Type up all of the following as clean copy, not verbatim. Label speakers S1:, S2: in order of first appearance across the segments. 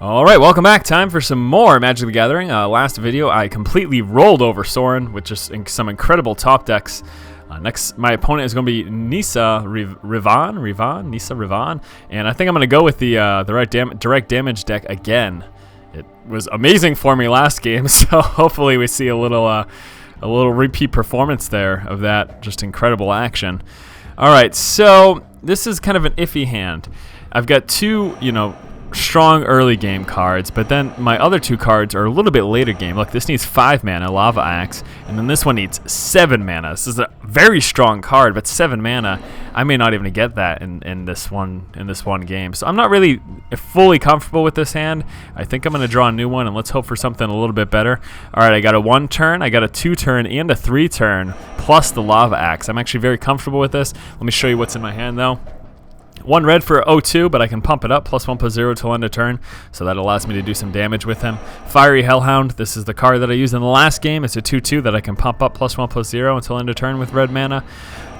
S1: Alright, welcome back. Time for some more Magic the Gathering. Last video, I completely rolled over Sorin with just some incredible top decks. Next, my opponent is going to be Nissa Revane, Nissa Revane, and I think I'm going to go with the direct damage deck again. It was amazing for me last game, so hopefully we see a little repeat performance there of that just incredible action. Alright, so this is kind of an iffy hand. I've got two, strong early game cards, but then my other two cards are a little bit later game. Look, this needs 5 mana, Lava Axe, and then this one needs 7 mana. This is a very strong card, but 7 mana, I may not even get that in this one game. So I'm not really fully comfortable with this hand. I think I'm going to draw a new one, and let's hope for something a little bit better. All right, I got a 1-turn, I got a 2-turn, and a 3-turn, plus the Lava Axe. I'm actually very comfortable with this. Let me show you what's in my hand, though. 1 red for 0-2, but I can pump it up, +1/+0 till end of turn, so that allows me to do some damage with him. Fiery Hellhound, this is the card that I used in the last game. It's a 2-2 that I can pump up, +1/+0 until end of turn with red mana.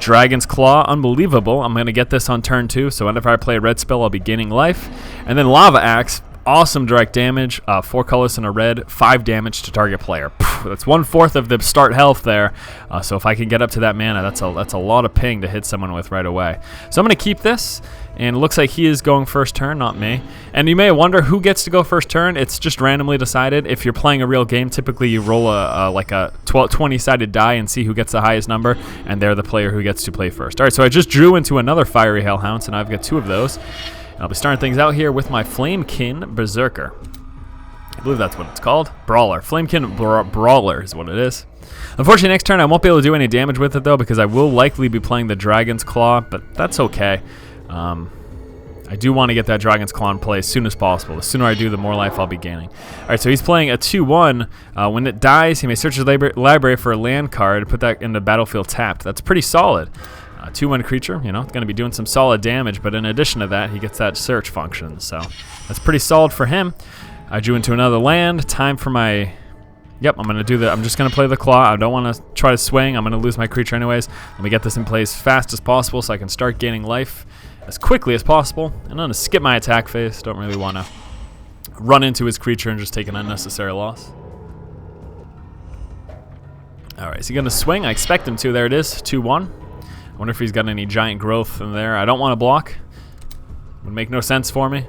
S1: Dragon's Claw, unbelievable. I'm going to get this on turn 2, so whenever I play a red spell, I'll be gaining life. And then Lava Axe, awesome direct damage, 4 colors and a red, 5 damage to target player. That's 1/4 of the start health there. So if I can get up to that mana, that's a lot of ping to hit someone with right away. So I'm going to keep this, and it looks like he is going first turn, not me. And you may wonder who gets to go first turn. It's just randomly decided. If you're playing a real game, typically you roll a 20-sided die and see who gets the highest number, and they're the player who gets to play first. All right, so I just drew into another Fiery Hellhound, and I've got 2 of those. I'll be starting things out here with my Flamekin Berserker. I believe that's what it's called. Brawler. Flamekin Brawler is what it is. Unfortunately, next turn I won't be able to do any damage with it, though, because I will likely be playing the Dragon's Claw, but that's okay. I do want to get that Dragon's Claw in play as soon as possible. The sooner I do, the more life I'll be gaining. All right, so he's playing a 2-1. When it dies, he may search his library for a land card, put that in the battlefield tapped. That's pretty solid. 2-1 creature, it's going to be doing some solid damage, but in addition to that, he gets that search function, so that's pretty solid for him. I drew into another land. Time for my... Yep, I'm going to do that. I'm just going to play the Claw. I don't want to try to swing. I'm going to lose my creature anyways. Let me get this in play as fast as possible so I can start gaining life as quickly as possible. And I'm going to skip my attack phase. Don't really want to run into his creature and just take an unnecessary loss. Alright, is he going to swing? I expect him to. There it is, 2-1. I wonder if he's got any giant growth in there. I don't want to block. Would make no sense for me.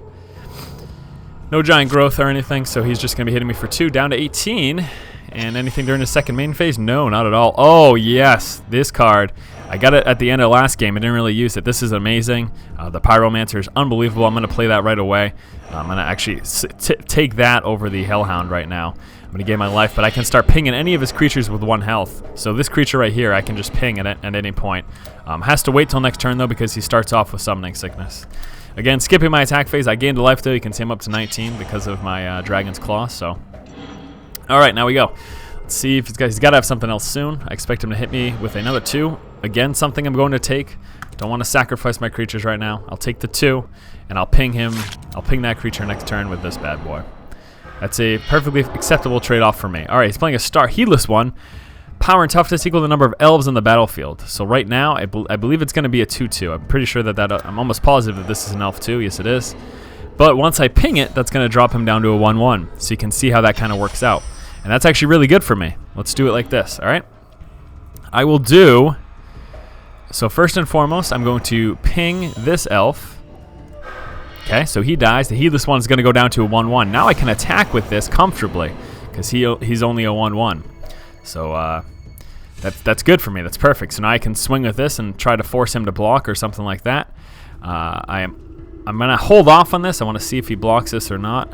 S1: No giant growth or anything, so he's just going to be hitting me for 2, down to 18. And anything during the second main phase? No, not at all. Oh, yes, this card. I got it at the end of last game. I didn't really use it. This is amazing. The Pyromancer is unbelievable. I'm going to play that right away. I'm going to actually take that over the Hellhound right now. I'm going to gain my life, but I can start pinging any of his creatures with 1 health. So this creature right here, I can just ping at any point. Has to wait till next turn, though, because he starts off with Summoning Sickness. Again, skipping my attack phase, I gained a life, though. You can see I'm up to 19 because of my Dragon's Claw. So, all right, now we go. Let's see if he's got to have something else soon. I expect him to hit me with another 2. Again, something I'm going to take. Don't want to sacrifice my creatures right now. I'll take the 2, and I'll ping him. I'll ping that creature next turn with this bad boy. That's a perfectly acceptable trade-off for me. All right, he's playing a Star Heedless one. Power and toughness equal the number of elves on the battlefield. So right now, I believe it's going to be a 2-2. I'm pretty sure I'm almost positive that this is an elf too. Yes, it is. But once I ping it, that's going to drop him down to a 1-1. So you can see how that kind of works out. And that's actually really good for me. Let's do it like this, all right? I will do... So first and foremost, I'm going to ping this elf. Okay, so he dies. The Heedless one is going to go down to a 1-1. Now I can attack with this comfortably because he's only a 1-1. So that's good for me. That's perfect. So now I can swing with this and try to force him to block or something like that. I'm going to hold off on this. I want to see if he blocks this or not.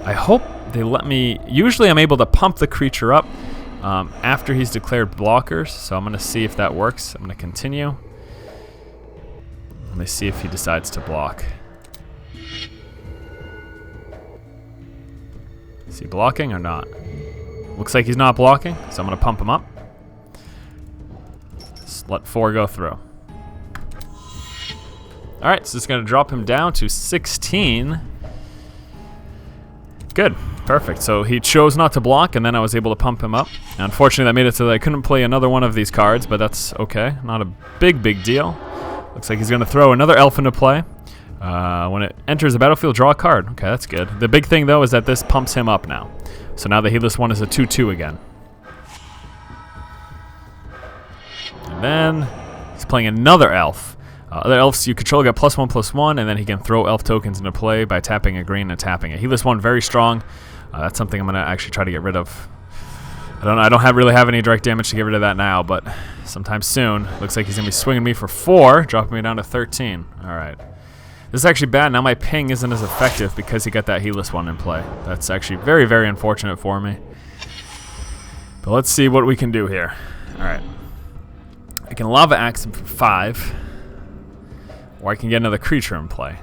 S1: I hope they let me... Usually I'm able to pump the creature up after he's declared blockers. So I'm going to see if that works. I'm going to continue. Let me see if he decides to block. Is he blocking or not? Looks like he's not blocking, so I'm going to pump him up. Just let 4 go through. Alright, so it's going to drop him down to 16. Good, perfect. So he chose not to block, and then I was able to pump him up. Now, unfortunately, that made it so that I couldn't play another one of these cards, but that's okay. Not a big deal. Looks like he's going to throw another elf into play. When it enters the battlefield, draw a card. Okay, that's good. The big thing, though, is that this pumps him up now. So now the heedless one is a 2/2 again. And then he's playing another elf. Other elves you control get +1/+1, and then he can throw elf tokens into play by tapping a green and tapping it. Heedless one, very strong. That's something I'm going to actually try to get rid of. I don't really have any direct damage to get rid of that now, but sometime soon. Looks like he's going to be swinging me for 4, dropping me down to 13. All right. This is actually bad. Now my ping isn't as effective because he got that heedless one in play. That's actually very, very unfortunate for me. But let's see what we can do here. All right. I can Lava Axe him for 5, or I can get another creature in play.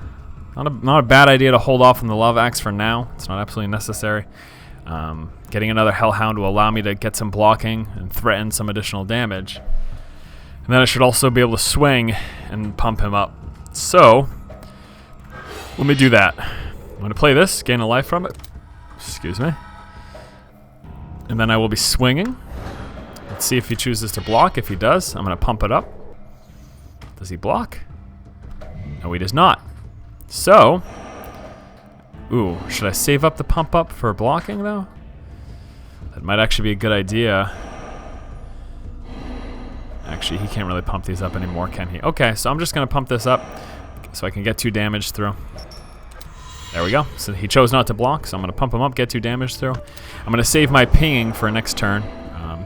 S1: Not a bad idea to hold off on the Lava Axe for now. It's not absolutely necessary. Getting another Hellhound will allow me to get some blocking and threaten some additional damage. And then I should also be able to swing and pump him up. So, let me do that. I'm going to play this, gain a life from it. Excuse me. And then I will be swinging. Let's see if he chooses to block. If he does, I'm going to pump it up. Does he block? No, he does not. So, ooh, should I save up the pump up for blocking, though? That might actually be a good idea. Actually, he can't really pump these up anymore, can he? Okay, so I'm just going to pump this up so I can get 2 damage through. There we go. So he chose not to block, so I'm going to pump him up, get 2 damage through. I'm going to save my pinging for next turn.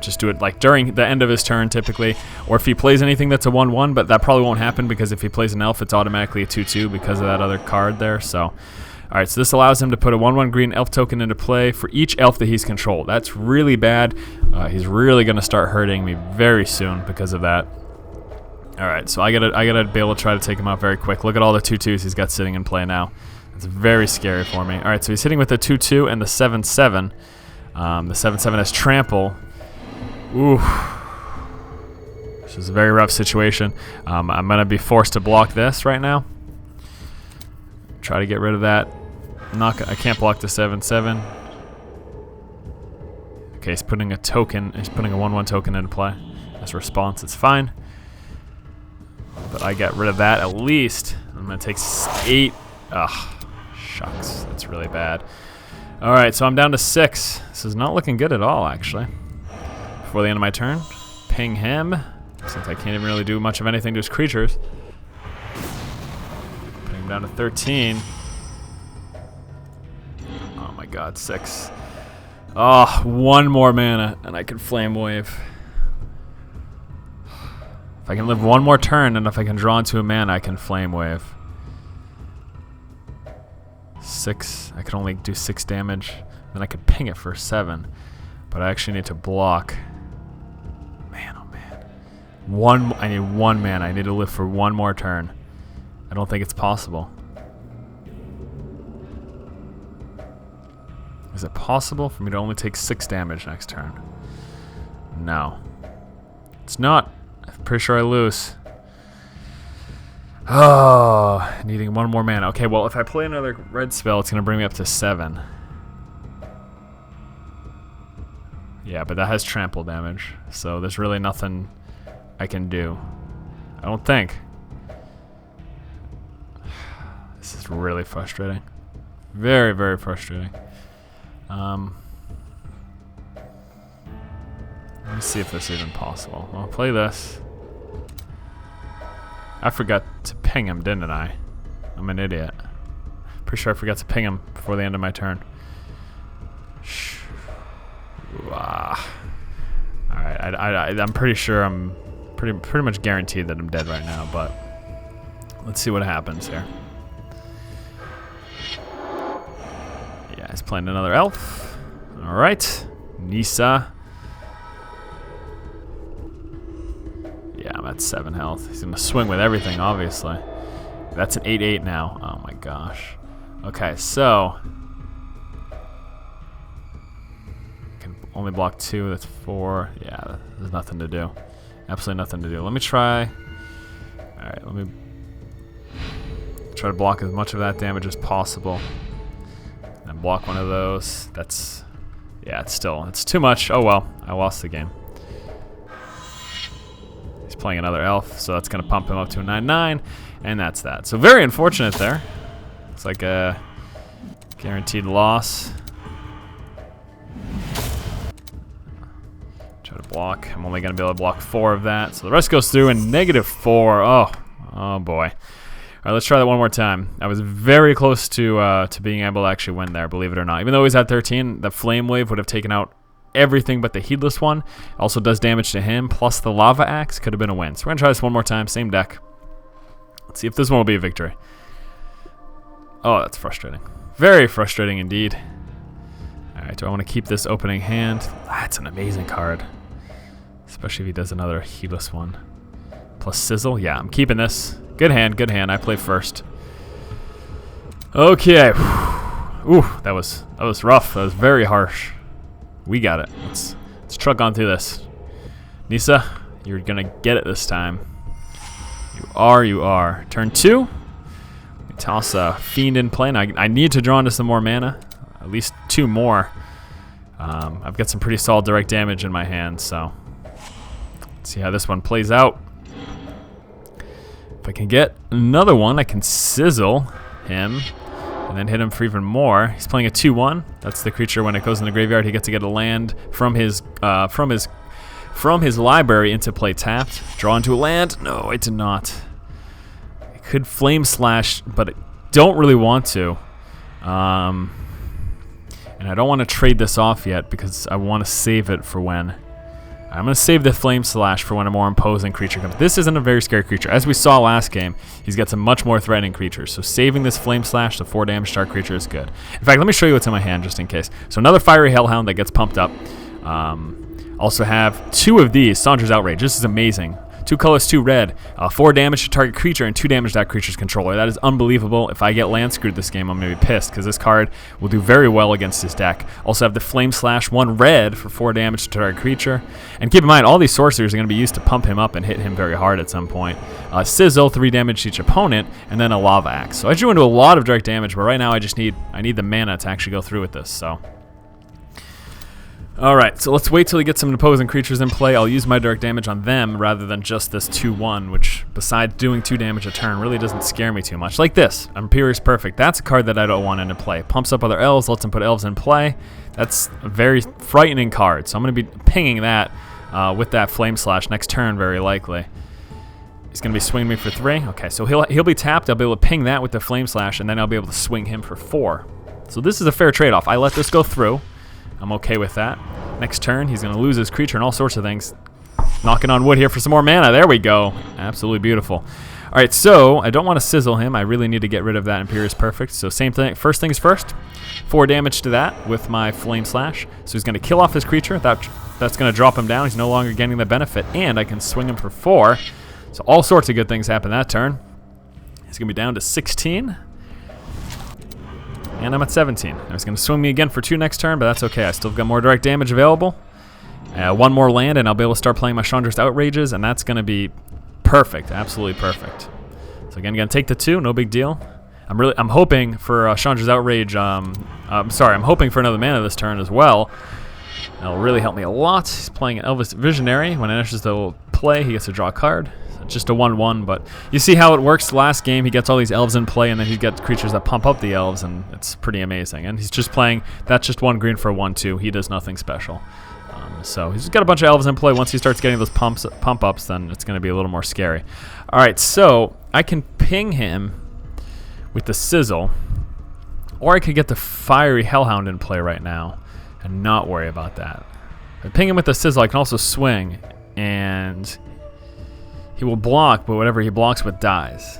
S1: Just do it like during the end of his turn, typically. Or if he plays anything that's a 1/1, but that probably won't happen because if he plays an elf, it's automatically a 2/2 because of that other card there. So, all right, so this allows him to put a 1/1 green elf token into play for each elf that he's controlled. That's really bad. He's really going to start hurting me very soon because of that. All right, so I gotta be able to try to take him out very quick. Look at all the 2/2s he's got sitting in play now. It's very scary for me. All right, so he's hitting with the 2/2 and the 7/7. The 7/7 has trample. Ooh, this is a very rough situation. I'm gonna be forced to block this right now. Try to get rid of that. I can't block the 7/7. Okay, he's putting a token. He's putting a 1/1 token into play. As a response, it's fine. But I get rid of that at least. I'm gonna take 8. Ugh, shucks, that's really bad. All right, so I'm down to 6. This is not looking good at all, actually. Before the end of my turn, ping him, since I can't even really do much of anything to his creatures. Putting him down to 13. Oh my god, 6. Oh, 1 more mana, and I can Flame Wave. If I can live 1 more turn, and if I can draw into a mana, I can Flame Wave. 6, I can only do 6 damage. Then I could ping it for 7. But I actually need to block. Man, oh man. I need 1 mana. I need to live for 1 more turn. I don't think it's possible. Is it possible for me to only take 6 damage next turn? No. It's not. I'm pretty sure I lose. Oh, needing 1 more mana. Okay, well, if I play another red spell, it's going to bring me up to 7. Yeah, but that has trample damage, so there's really nothing I can do. I don't think. This is really frustrating. Very, very frustrating. Let me see if this is even possible. I'll play this. I forgot to ping him, didn't I? I'm an idiot. Pretty sure I forgot to ping him before the end of my turn. Alright, I'm pretty sure I'm pretty much guaranteed that I'm dead right now, but let's see what happens here. Yeah, he's playing another elf. Alright. Nissa. Yeah, I'm at 7 health. He's going to swing with everything, obviously. That's an 8/8 now. Oh my gosh. Okay, so can only block 2. That's 4. Yeah, there's nothing to do. Absolutely nothing to do. Let me try. Alright, let me try to block as much of that damage as possible. And block 1 of those. That's, yeah, it's too much. Oh well, I lost the game. playing another elf, so that's going to pump him up to a 9/9, and that's that. So very unfortunate there. It's like a guaranteed loss. Try to block. I'm only going to be able to block 4 of that, so the rest goes through in -4. Oh boy. All right, let's try that one more time. I was very close to being able to actually win there, believe it or not. Even though he's at 13, the Flame Wave would have taken out everything but the Heedless one. Also does damage to him, plus the Lava Axe could have been a win. So we're going to try this one more time, same deck. Let's see if this one will be a victory. Oh, that's frustrating. Very frustrating indeed. All right, do I want to keep this opening hand? That's an amazing card. Especially if he does another Heedless one. Plus Sizzle. Yeah, I'm keeping this. Good hand, good hand. I play first. Okay. Ooh, that was rough. That was very harsh. We got it. Let's truck on through this. Nissa, you're gonna get it this time. You are. Turn 2. We toss a Fiend in play. Now I need to draw into some more mana. At least 2 more. I've got some pretty solid direct damage in my hand, so let's see how this one plays out. If I can get another one, I can Sizzle him and then hit him for even more. He's playing a 2/1. That's the creature when it goes in the graveyard, he gets to get a land from his library into play tapped. Draw into a land. No, I did not. I could Flame Slash, but I don't really want to. And I don't want to trade this off yet because I want to save it for when. I'm going to save the Flame Slash for when a more imposing creature comes. This isn't a very scary creature. As we saw last game, he's got some much more threatening creatures. So saving this Flame Slash, the 4 damage star creature, is good. In fact, let me show you what's in my hand just in case. So another Fiery Hellhound that gets pumped up. Also have 2 of these. Sandra's Outrage. This is amazing. 2 colors, 2 red. 4 damage to target creature and 2 damage to that creature's controller. That is unbelievable. If I get land screwed this game, I'm going to be pissed because this card will do very well against his deck. Also have the Flame Slash, 1 red for 4 damage to target creature. And keep in mind, all these sorcerers are going to be used to pump him up and hit him very hard at some point. Sizzle, 3 damage to each opponent, and then a Lava Axe. So I drew into a lot of direct damage, but right now I need the mana to actually go through with this. So. Alright, so let's wait till he gets some opposing creatures in play. I'll use my direct damage on them rather than just this 2/1, which, besides doing 2 damage a turn, really doesn't scare me too much. Like this, Imperious Perfect. That's a card that I don't want into play. Pumps up other elves, lets them put elves in play. That's a very frightening card, so I'm going to be pinging that with that Flame Slash next turn, very likely. He's going to be swinging me for 3. Okay, so he'll be tapped. I'll be able to ping that with the Flame Slash, and then I'll be able to swing him for 4. So this is a fair trade-off. I let this go through. I'm okay with that. Next turn, he's going to lose his creature and all sorts of things. Knocking on wood here for some more mana. There we go. Absolutely beautiful. All right, so I don't want to Sizzle him. I really need to get rid of that Imperious Perfect. So same thing. First things first. 4 damage to that with my Flame Slash. So he's going to kill off his creature. That's going to drop him down. He's no longer getting the benefit. And I can swing him for 4. So all sorts of good things happen that turn. He's going to be down to 16. And I'm at 17. He's going to swing me again for 2 next turn, but that's okay. I still got more direct damage available. 1 more land, and I'll be able to start playing my Chandra's Outrages, and that's going to be perfect, absolutely perfect. So again, going to take the 2, no big deal. I'm hoping for Chandra's Outrage. I'm hoping for another mana this turn as well. That'll really help me a lot. He's playing an Elvis Visionary. When it enters the play, he gets to draw a card. Just a 1/1, but you see how it works last game. He gets all these elves in play, and then he gets creatures that pump up the elves, and it's pretty amazing. And he's just playing, that's just 1 green for a 1/2. He does nothing special. So he's got a bunch of elves in play. Once he starts getting those pump ups, then it's going to be a little more scary. All right, so I can ping him with the Sizzle, or I could get the Fiery Hellhound in play right now and not worry about that. If I ping him with the Sizzle, I can also swing, and he will block, but whatever he blocks with dies.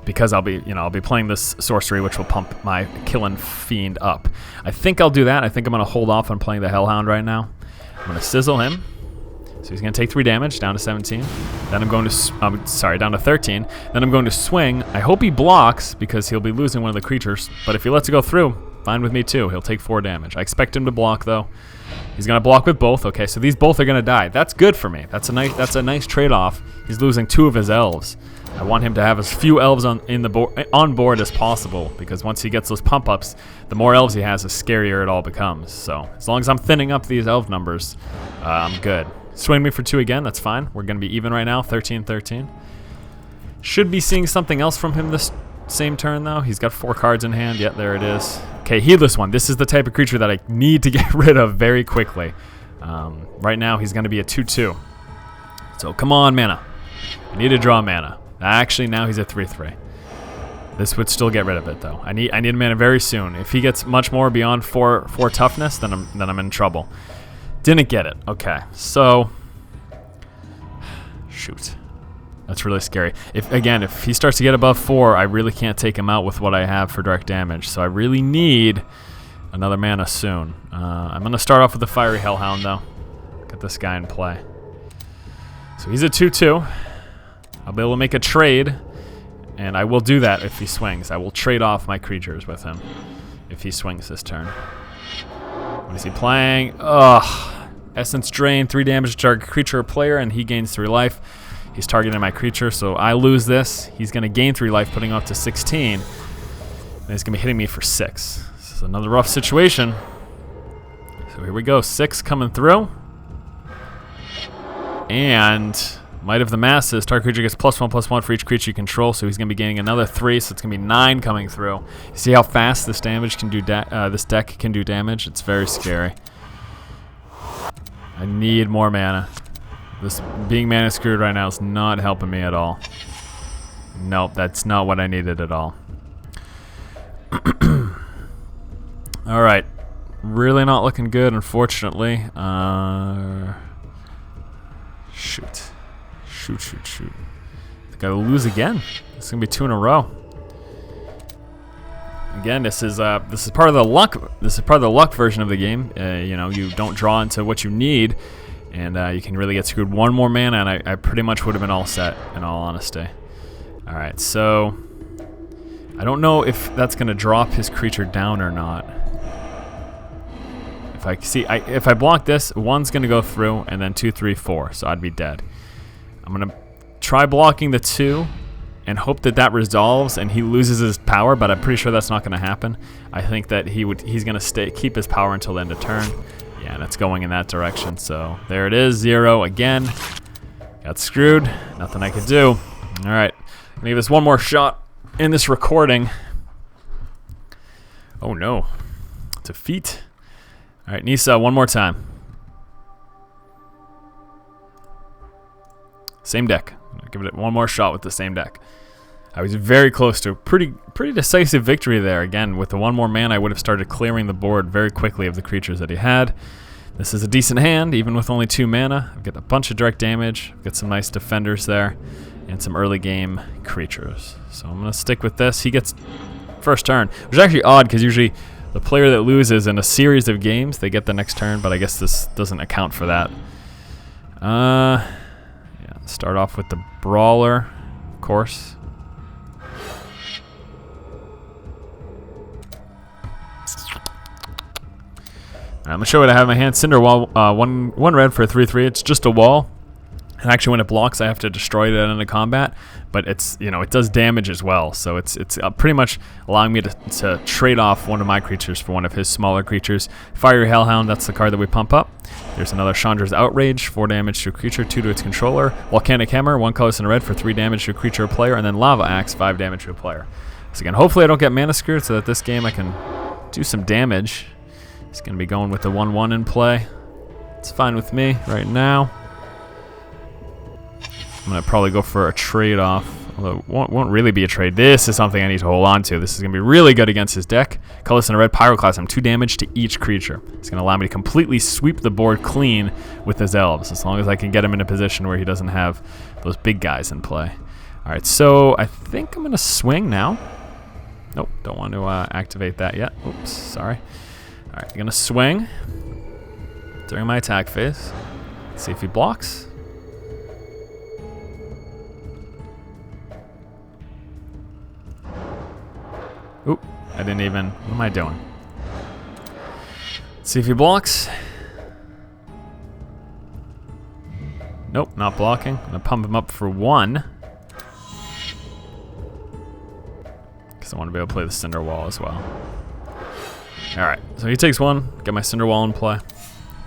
S1: Because I'll be playing this sorcery, which will pump my Killin' Fiend up. I think I'll do that. I think I'm going to hold off on playing the Hellhound right now. I'm going to Sizzle him. So he's going to take 3 damage, down to 17. Then I'm going to, down to 13. Then I'm going to swing. I hope he blocks, because he'll be losing one of the creatures. But if he lets it go through, fine with me too. He'll take 4 damage. I expect him to block, though. He's going to block with both. Okay, so these both are going to die. That's good for me. That's a nice trade-off. He's losing 2 of his elves. I want him to have as few elves on board as possible, because once he gets those pump-ups, the more elves he has, the scarier it all becomes. So as long as I'm thinning up these elf numbers, I'm good. swing me for 2 again. That's fine. We're going to be even right now, 13-13. Should be seeing something else from him this same turn, though. He's got 4 cards in hand. Yep, there it is. Okay, Heedless One. This is the type of creature that I need to get rid of very quickly. Right now, he's going to be a 2-2. So, come on, mana. I need to draw mana. Actually, now he's a 3-3. This would still get rid of it, though. I need mana very soon. If he gets much more beyond 4 toughness, then I'm in trouble. Didn't get it. Okay, so... Shoot. That's really scary. If he starts to get above 4, I really can't take him out with what I have for direct damage. So I really need another mana soon. I'm going to start off with the Fiery Hellhound, though. Get this guy in play. So he's a 2-2. I'll be able to make a trade, and I will do that if he swings. I will trade off my creatures with him if he swings this turn. What is he playing? Ugh. Essence Drain, 3 damage to target creature or player, and he gains 3 life. He's targeting my creature, so I lose this. He's going to gain 3 life, putting him up to 16. And he's going to be hitting me for 6. This is another rough situation. So here we go. 6 coming through. And Might of the Masses. Target creature gets +1/+1 for each creature you control, so he's going to be gaining another 3, so it's going to be 9 coming through. You see how fast this damage can do this deck can do damage? It's very scary. I need more mana. This being mana screwed right now is not helping me at all. Nope, that's not what I needed at all. Alright. Really not looking good, unfortunately. Shoot. Shoot. Gotta lose again. It's gonna be 2 in a row. Again, this is part of the luck. This is part of the luck version of the game. You know, you don't draw into what you need, and you can really get screwed. 1 more mana, and I pretty much would have been all set, in all honesty. All right, so I don't know if that's gonna drop his creature down or not. If I block this, 1's gonna go through, and then 2, 3, 4, so I'd be dead. I'm gonna try blocking the 2 and hope that resolves and he loses his power, but I'm pretty sure that's not gonna happen. I think that he's gonna keep his power until the end of turn. Yeah, and it's going in that direction. So there it is, 0 again. Got screwed. Nothing I could do. All right, gonna give this one more shot in this recording. Oh no, defeat. All right, Nissa, one more time. Same deck. I'll give it one more shot with the same deck. I was very close to a pretty decisive victory there. Again, with the 1 more mana, I would have started clearing the board very quickly of the creatures that he had. This is a decent hand, even with only 2 mana. I've got a bunch of direct damage. I've got some nice defenders there, and some early game creatures. So I'm gonna stick with this. He gets first turn, which is actually odd because usually the player that loses in a series of games, they get the next turn, but I guess this doesn't account for that. Yeah, start off with the Brawler, of course. I'm gonna show what I have in my hand. Cinder Wall, one red for a 3/3. It's just a wall. And actually, when it blocks, I have to destroy it in a combat. But it's, you know, it does damage as well. So it's pretty much allowing me to trade off one of my creatures for one of his smaller creatures. Fiery Hellhound, that's the card that we pump up. There's another Chandra's Outrage, 4 damage to a creature, 2 to its controller. Volcanic Hammer, 1 colorless and a red for 3 damage to a creature or player. And then Lava Axe, 5 damage to a player. So again, hopefully I don't get mana screwed so that this game I can do some damage. It's going to be going with the 1/1 in play. It's fine with me right now. I'm going to probably go for a trade-off, although it won't really be a trade. This is something I need to hold on to. This is going to be really good against his deck. Colorless and a red Pyroclasm, 2 damage to each creature. It's going to allow me to completely sweep the board clean with his elves, as long as I can get him in a position where he doesn't have those big guys in play. All right, so I think I'm going to swing now. Nope, don't want to activate that yet. Oops, sorry. All right, I'm going to swing during my attack phase. See if he blocks. Oop, I didn't even, what am I doing? Let's see if he blocks. Nope, not blocking. I'm gonna pump him up for 1. Because I want to be able to play the Cinder Wall as well. Alright, so he takes 1, get my Cinder Wall in play.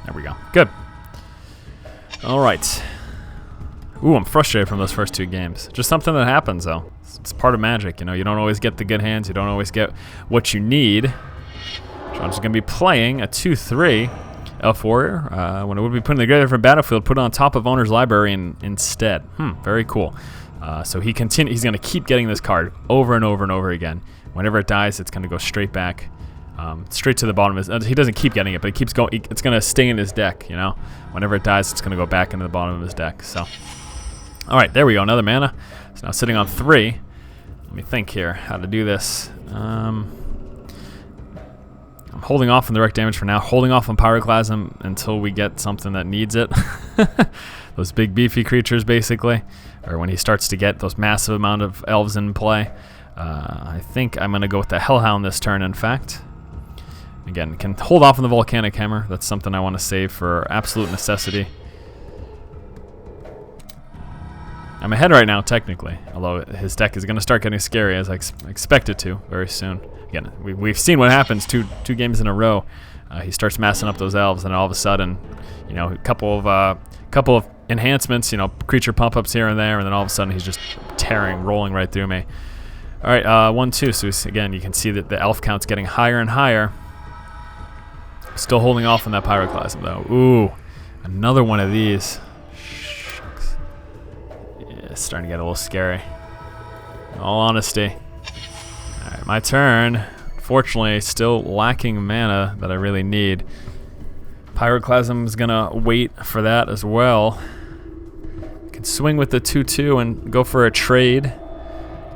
S1: There we go, good. All right. Ooh, I'm frustrated from those first 2 games. Just something that happens, though. It's part of Magic, you know. You don't always get the good hands. You don't always get what you need. So I'm just going to be playing a 2/3 Elf Warrior. When it would be put in the graveyard from battlefield, put it on top of owner's library instead. Very cool. So he's going to keep getting this card over and over and over again. Whenever it dies, it's going to go straight back, straight to the bottom of his. He doesn't keep getting it, but he keeps going. It's going to stay in his deck, you know. Whenever it dies, it's going to go back into the bottom of his deck. So, all right, there we go. Another mana. It's now sitting on 3. Let me think here how to do this. I'm holding off on direct damage for now. Holding off on Pyroclasm until we get something that needs it. Those big beefy creatures, basically, or when he starts to get those massive amount of elves in play. I think I'm going to go with the Hellhound this turn, in fact. Again, can hold off on the Volcanic Hammer. That's something I want to save for absolute necessity. I'm ahead right now, technically, although his deck is going to start getting scary, as I expect it to very soon. Again, we've seen what happens two games in a row. He starts massing up those elves, and all of a sudden, you know, a couple of enhancements, you know, creature pump-ups here and there, and then all of a sudden he's just rolling right through me. All right, 1-2. So again, you can see that the elf count's getting higher and higher. Still holding off on that Pyroclasm, though. Ooh, another one of these. Shucks. Yeah, it's starting to get a little scary. In all honesty. All right, my turn. Fortunately, still lacking mana that I really need. Pyroclasm is gonna wait for that as well. I can swing with the 2/2 and go for a trade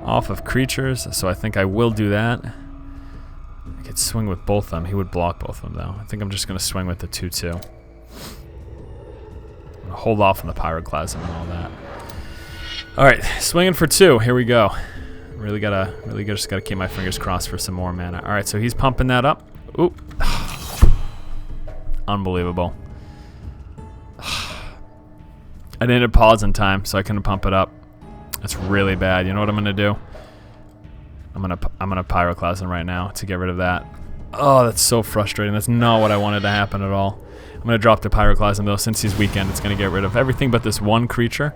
S1: off of creatures, so I think I will do that. I could swing with both of them. He would block both of them, though. I think I'm just going to swing with the 2/2. Hold off on the Pyroclasm and all that. All right, swinging for 2. Here we go. Really just gotta keep my fingers crossed for some more mana. All right, so he's pumping that up. Oop. Unbelievable. I didn't pause in time, so I couldn't pump it up. That's really bad. You know what I'm gonna do? I'm gonna Pyroclasm right now to get rid of that. Oh, that's so frustrating. That's not what I wanted to happen at all. I'm gonna drop the Pyroclasm though. Since he's weakened, it's gonna get rid of everything but this one creature.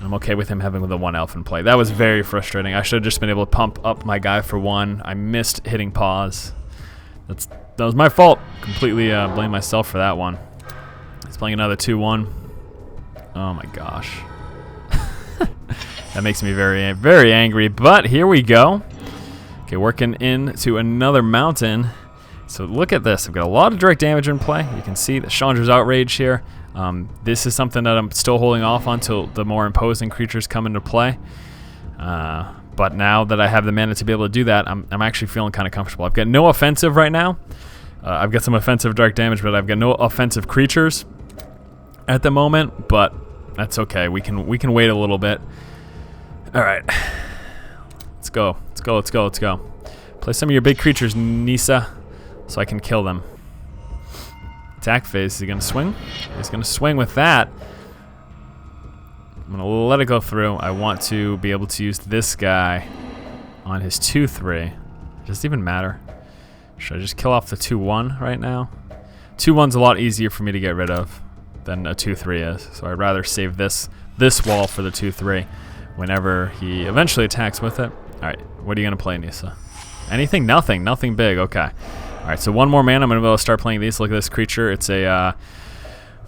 S1: I'm okay with him having the 1 elf in play. That was very frustrating. I should have just been able to pump up my guy for 1. I missed hitting pause. That was my fault. Completely blame myself for that one. He's playing another 2/1. Oh my gosh. That makes me very, very angry, but here we go. Okay, working into another mountain. So look at this. I've got a lot of direct damage in play. You can see the Chandra's Outrage here. This is something that I'm still holding off on until the more imposing creatures come into play. But now that I have the mana to be able to do that, I'm actually feeling kind of comfortable. I've got no offensive right now. I've got some offensive direct damage, but I've got no offensive creatures at the moment. But that's okay. We can wait a little bit. All right, let's go. Play some of your big creatures, Nissa, so I can kill them. Attack phase. Is he gonna swing? He's gonna swing with that. I'm gonna let it go through. I want to be able to use this guy on his 2/3. Does it even matter? Should I just kill off the 2/1 right now? 2/1's a lot easier for me to get rid of than a 2/3 is. So I'd rather save this wall for the 2/3 whenever he eventually attacks with it. All right, what are you gonna play, Nissa? Anything? Nothing big. Okay. All right, so 1 more mana. I'm gonna be able to start playing these. Look at this creature. It's a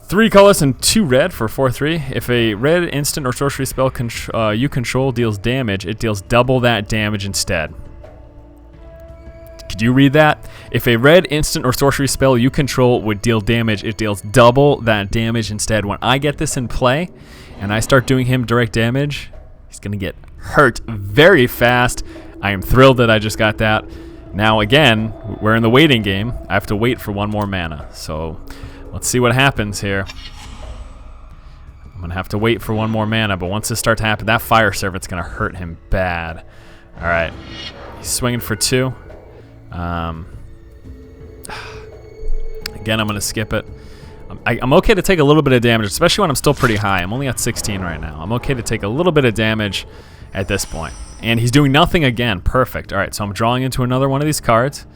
S1: 3 colorless and 2 red for 4/3. If a red instant or sorcery spell you control deals damage, it deals double that damage instead. Could you read that? If a red instant or sorcery spell you control would deal damage, it deals double that damage instead. When I get this in play and I start doing him direct damage, he's going to get hurt very fast. I am thrilled that I just got that. Now again, we're in the waiting game. I have to wait for 1 more mana. So let's see what happens here. I'm going to have to wait for 1 more mana, but once this starts to happen, that Fire Servant's going to hurt him bad. All right. He's swinging for 2. Again, I'm going to skip it. I'm okay to take a little bit of damage, especially when I'm still pretty high. I'm only at 16 right now. I'm okay to take a little bit of damage at this point. And he's doing nothing again. Perfect. All right, so I'm drawing into another one of these cards.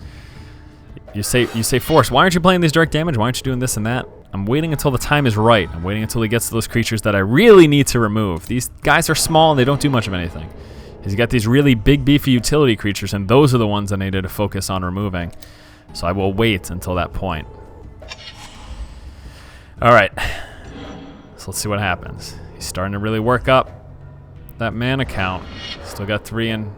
S1: You say Force, why aren't you playing these direct damage? Why aren't you doing this and that? I'm waiting until the time is right. I'm waiting until he gets to those creatures that I really need to remove. These guys are small and they don't do much of anything. He's got these really big, beefy utility creatures, and those are the ones I needed to focus on removing. So I will wait until that point. Alright. So let's see what happens. He's starting to really work up that mana count. Still got 3 in.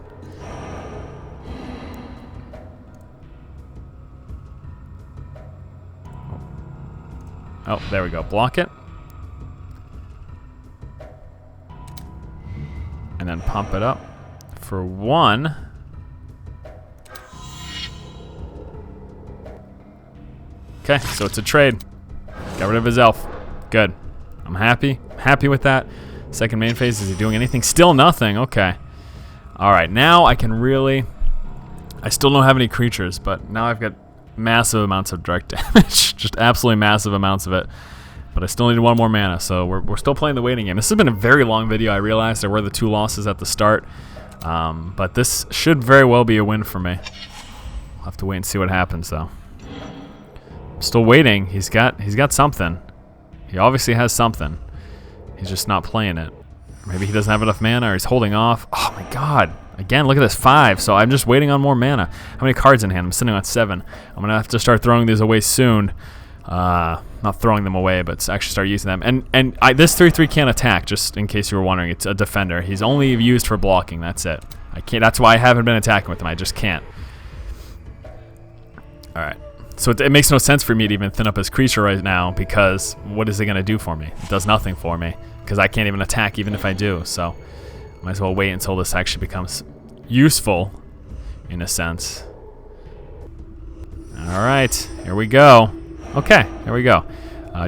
S1: Oh, there we go. Block it. And then pump it up for 1. Okay, so it's a trade. Got rid of his elf. Good. I'm happy. Happy with that. Second main phase, is he doing anything? Still nothing. Okay. Alright, now I can really... I still don't have any creatures, but now I've got massive amounts of direct damage. Just absolutely massive amounts of it. But I still need 1 more mana, so we're still playing the waiting game. This has been a very long video. I realized there were the 2 losses at the start. But this should very well be a win for me. I'll have to wait and see what happens, though. I'm still waiting. He's got something. He obviously has something. He's just not playing it. Maybe he doesn't have enough mana, or he's holding off. Oh my god. Again, look at this, 5. So I'm just waiting on more mana. How many cards in hand? I'm sitting on 7. I'm going to have to start throwing these away soon. Not throwing them away, but actually start using them. And this 3/3 can't attack, just in case you were wondering. It's a defender. He's only used for blocking. That's it. I can't. That's why I haven't been attacking with him. I just can't. Alright. So it makes no sense for me to even thin up his creature right now, because what is it going to do for me? It does nothing for me, because I can't even attack even if I do. So might as well wait until this actually becomes useful, in a sense. Alright, here we go. Okay, here we go.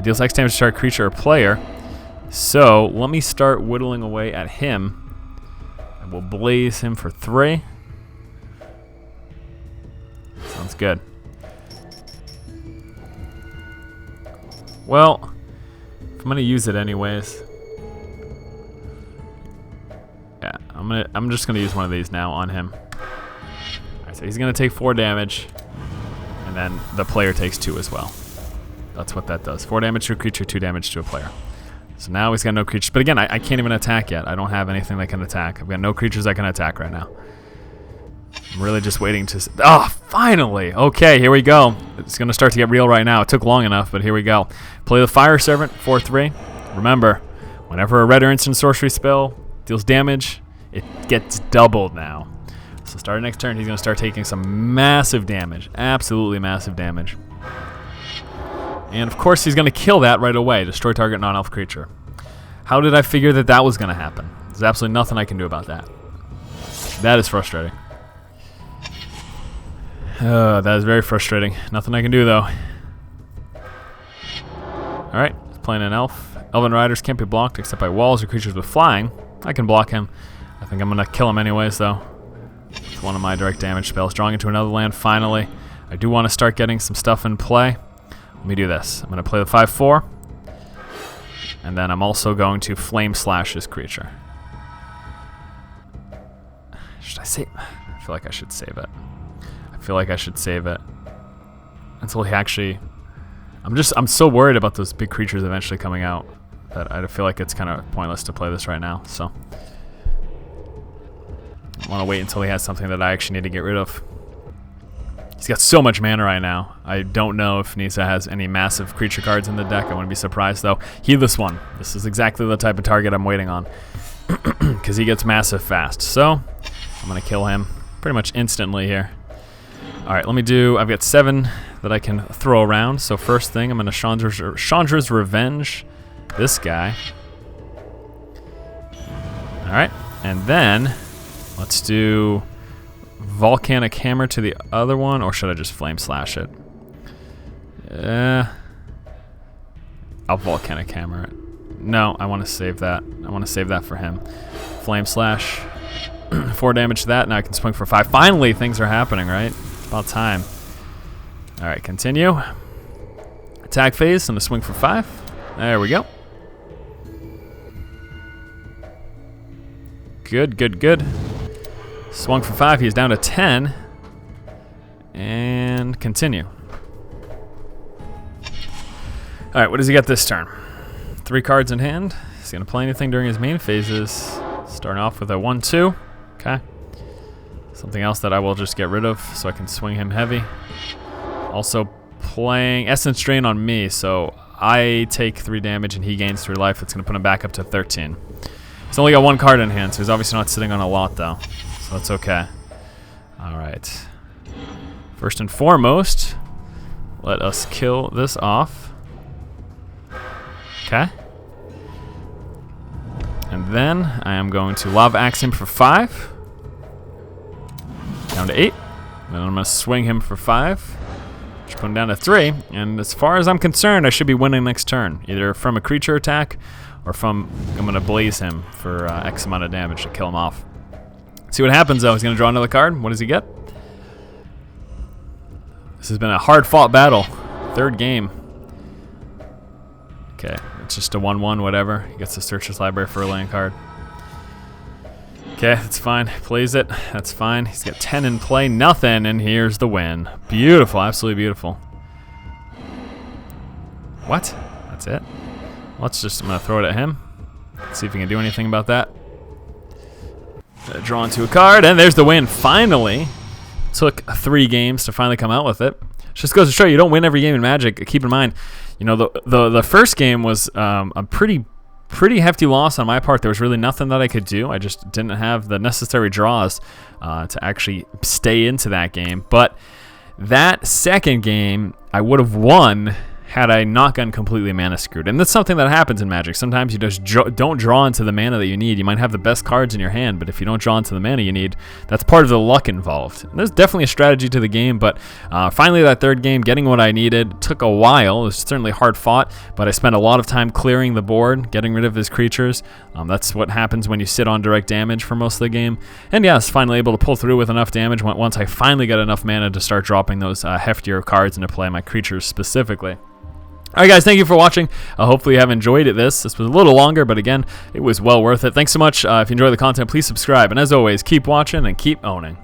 S1: Deals X damage to target creature or player. So let me start whittling away at him. I will blaze him for 3. Sounds good. Well, if I'm gonna use it anyways, yeah, I'm just gonna use one of these now on him. Alright, so he's gonna take 4 damage, and then the player takes 2 as well. That's what that does. 4 damage to a creature, 2 damage to a player. So now he's got no creatures. But again, I can't even attack yet. I don't have anything that can attack. I've got no creatures that can attack right now. I'm really just waiting to... Oh, finally! Okay, here we go. It's going to start to get real right now. It took long enough, but here we go. Play the Fire Servant, 4/3. Remember, whenever a red or instant sorcery spell deals damage, it gets doubled now. So starting next turn, he's going to start taking some massive damage. Absolutely massive damage. And of course, he's going to kill that right away. Destroy target non-elf creature. How did I figure that that was going to happen? There's absolutely nothing I can do about that. That is frustrating. That is very frustrating. Nothing I can do, though. Alright, he's playing an elf. Elven Riders can't be blocked except by walls or creatures with flying. I can block him. I think I'm going to kill him anyways, though. With one of my direct damage spells. Drawing into another land, finally. I do want to start getting some stuff in play. Let me do this. I'm going to play the 5/4. And then I'm also going to Flame Slash his creature. Should I save? I feel like I should save it. I feel like I should save it until he actually... I'm so worried about those big creatures eventually coming out that I feel like it's kind of pointless to play this right now. So I want to wait until he has something that I actually need to get rid of. He's got so much mana right now. I don't know if Nissa has any massive creature cards in the deck. I wouldn't be surprised, though. Heedless One. This is exactly the type of target I'm waiting on, because he gets massive fast. So I'm going to kill him pretty much instantly here. All right, let me do... I've got 7 that I can throw around. So first thing, I'm going to Chandra's Revenge this guy. All right, and then let's do... Volcanic Hammer to the other one, or should I just Flame Slash it? I'll Volcanic Hammer it. No, I want to save that. I want to save that for him. Flame Slash. 4 damage to that. Now I can swing for 5. Finally, things are happening, right? About time. Alright, continue. Attack phase, I'm going to swing for 5. There we go. Good, good, good. Swung for 5, he's down to 10. And continue. All right, what does he get this turn? 3 cards in hand. He's going to play anything during his main phases. Starting off with a 1/2. Okay. Something else that I will just get rid of so I can swing him heavy. Also playing Essence Drain on me, so I take 3 damage and he gains 3 life. It's going to put him back up to 13. He's only got 1 card in hand, so he's obviously not sitting on a lot, though. So that's okay. All right. First and foremost, let us kill this off. Okay. And then I am going to Lava Axe him for 5. Down to 8. Then I'm going to swing him for 5. Just put him down to 3. And as far as I'm concerned, I should be winning next turn. Either from a creature attack or from I'm going to blaze him for X amount of damage to kill him off. See what happens, though. He's going to draw another card. What does he get? This has been a hard-fought battle. 3rd game. Okay, it's just a 1/1, whatever. He gets to search his library for a land card. Okay, that's fine. Plays it. That's fine. He's got 10 in play, nothing, and here's the win. Beautiful, absolutely beautiful. What? That's it? I'm going to throw it at him. See if he can do anything about that. Draw into a card, and there's the win. Finally. Took 3 games to finally come out with it. Just goes to show you don't win every game in Magic. Keep in mind, you know, the first game was a pretty hefty loss on my part. There was really nothing that I could do. I just didn't have the necessary draws to actually stay into that game. But that second game, I would have won had I not gotten completely mana screwed. And that's something that happens in Magic. Sometimes you just don't draw into the mana that you need. You might have the best cards in your hand, but if you don't draw into the mana you need, that's part of the luck involved. And there's definitely a strategy to the game, but finally that 3rd game, getting what I needed, took a while. It was certainly hard fought, but I spent a lot of time clearing the board, getting rid of his creatures. That's what happens when you sit on direct damage for most of the game. And yeah, I was finally able to pull through with enough damage once I finally got enough mana to start dropping those heftier cards into play, my creatures specifically. Alright guys, thank you for watching. Hopefully you have enjoyed it. This was a little longer, but again, it was well worth it. Thanks so much. If you enjoy the content, please subscribe. And as always, keep watching and keep owning.